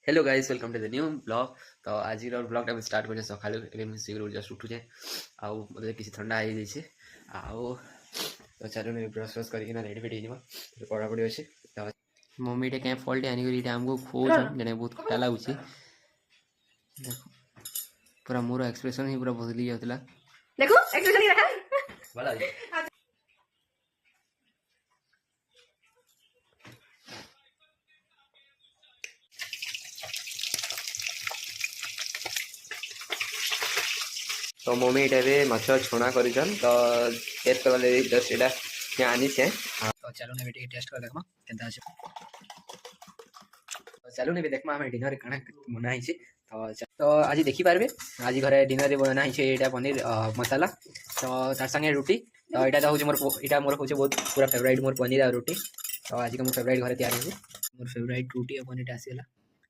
Hello guys welcome to the new blog. तो आज blog time start कर सकाल शीघ्र जस्ट उठुचे आउ मतलब किसी ठंडा हो जाइए आउ तो चलो ब्रश व्रश करना रेडी फेडी हो पढ़ापढ़ी अच्छे। तो मम्मी टे क्या फल आनिक आमको खोचन जने बहुत खटा लगुच देख पूरा मोर एक्सप्रेशन ही पूरा बदली जाता देखो एक्सप्रेशन ही रखा तो मम्मी ये माछ छणा कर तो टेस्ट कर जस्ट ये आनी से तो चलो ने बेटी टेस्ट कर देखमा केनता আছে तो चलो ने देखमा हम डिनर काना बना है तो आज देखि पारबे आज घरे डिनर रे बना है एटा पनीर मसाला तो तार संगे रोटी तो एटा होची मोर एटा मोर होची बहुत पूरा फेवरेट मोर पनीर और रोटी तो आज का मोर फेवरेट घरे तैयार है मोर फेवरेट रोटी और पनीर आसीला